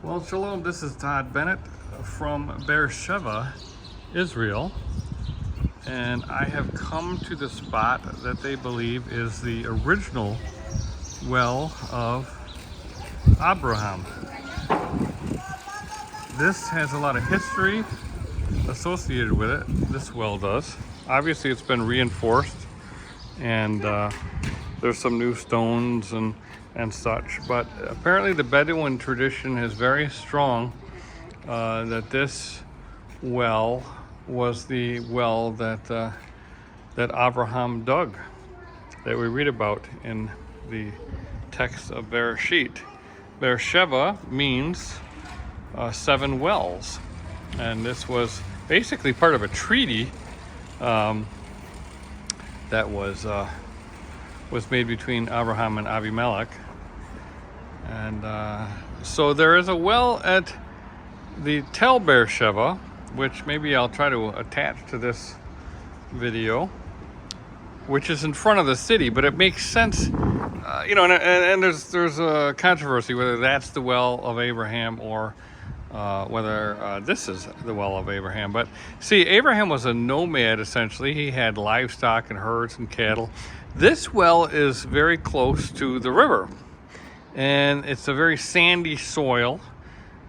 Well, shalom, this is Todd Bennett from Beersheva, Israel, and I have come to the spot that they believe is the original well of Abraham. This has a lot of history associated with it, this well does. Obviously it's been reinforced and there's some new stones and such, but apparently the Bedouin tradition is very strong that this well was the well that Abraham dug, that we read about in the text of Bereshit. Beersheva means 7 wells, and this was basically part of a treaty that was made between Abraham and Abimelech. And so there is a well at the Tel Beersheva, which maybe I'll try to attach to this video, which is in front of the city, but it makes sense, and there's a controversy whether that's the well of Abraham or whether this is the well of Abraham. But see, Abraham was a nomad essentially. He had livestock and herds and cattle. This well is very close to the river, and it's a very sandy soil,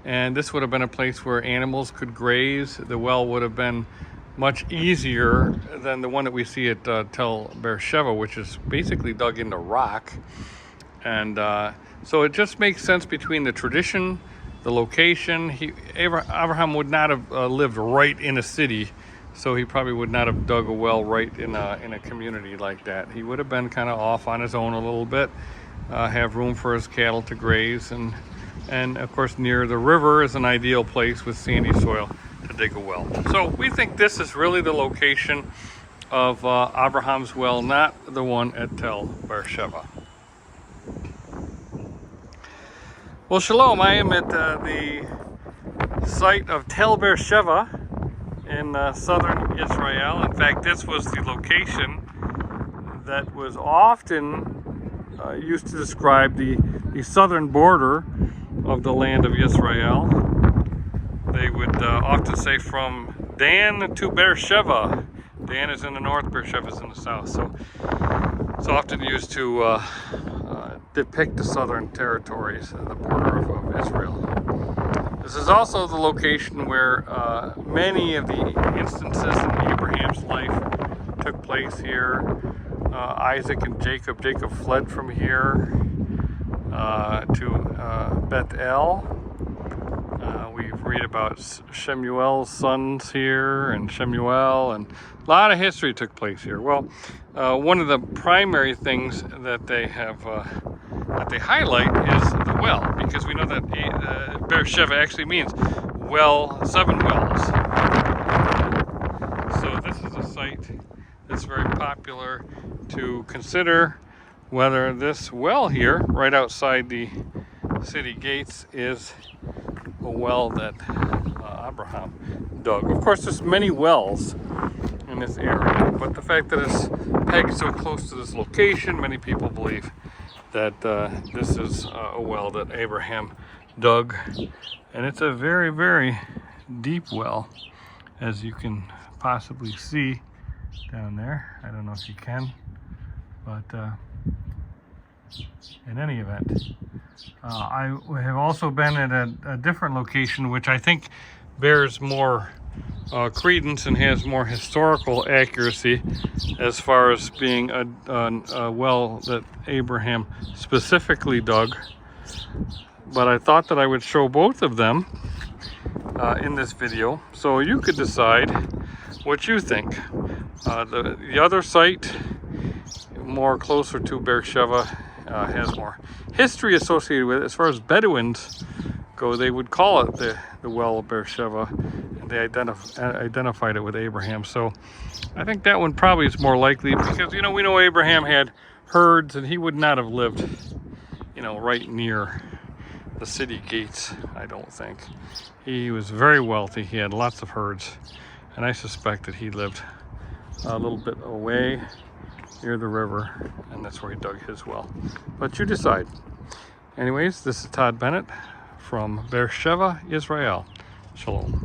and this would have been a place where animals could graze. The well would have been much easier than the one that we see at Tel Beersheva, which is basically dug into rock. And so it just makes sense between the tradition, the location. Abraham would not have lived right in a city, so he probably would not have dug a well right in a community like that. He would have been kind of off on his own a little bit, have room for his cattle to graze, and of course near the river is an ideal place with sandy soil to dig a well. So we think this is really the location of Abraham's well, not the one at Tel Beersheva. Well, shalom, I am at the site of Tel Beersheva in southern Israel. In fact, this was the location that was often used to describe the southern border of the land of Israel. They would often say from Dan to Beersheva. Dan is in the north, Beersheva is in the south. So it's often used to depict the southern territories, the border of Israel. This is also the location where many of the instances in Abraham's life took place here. Isaac and Jacob. Jacob fled from here to Bethel. We read about Shemuel's sons here, and Shemuel, and a lot of history took place here. Well, one of the primary things that they have that they highlight is the well, because we know that Beersheva actually means well, 7 wells. So this is a site that's very popular to consider whether this well here, right outside the city gates, is a well that Abraham dug. Of course, there's many wells in this area, but the fact that it's pegged so close to this location, many people believe that this is a well that Abraham dug. And it's a very, very deep well, as you can possibly see down there. I don't know if you can, but in any event, I have also been at a different location, which I think bears more credence and has more historical accuracy as far as being a well that Abraham specifically dug. But I thought that I would show both of them in this video, so you could decide what you think. The other site, more closer to Beersheva, has more history associated with it. As far as Bedouins go, they would call it the well of Beersheva, and they identified it with Abraham. So I think that one probably is more likely, because we know Abraham had herds, and he would not have lived right near the city gates. I don't think. He was very wealthy. He had lots of herds, and I suspect that he lived a little bit away near the river, and that's where he dug his well. But you decide. Anyways, this is Todd Bennett from Beersheva, Israel. Shalom.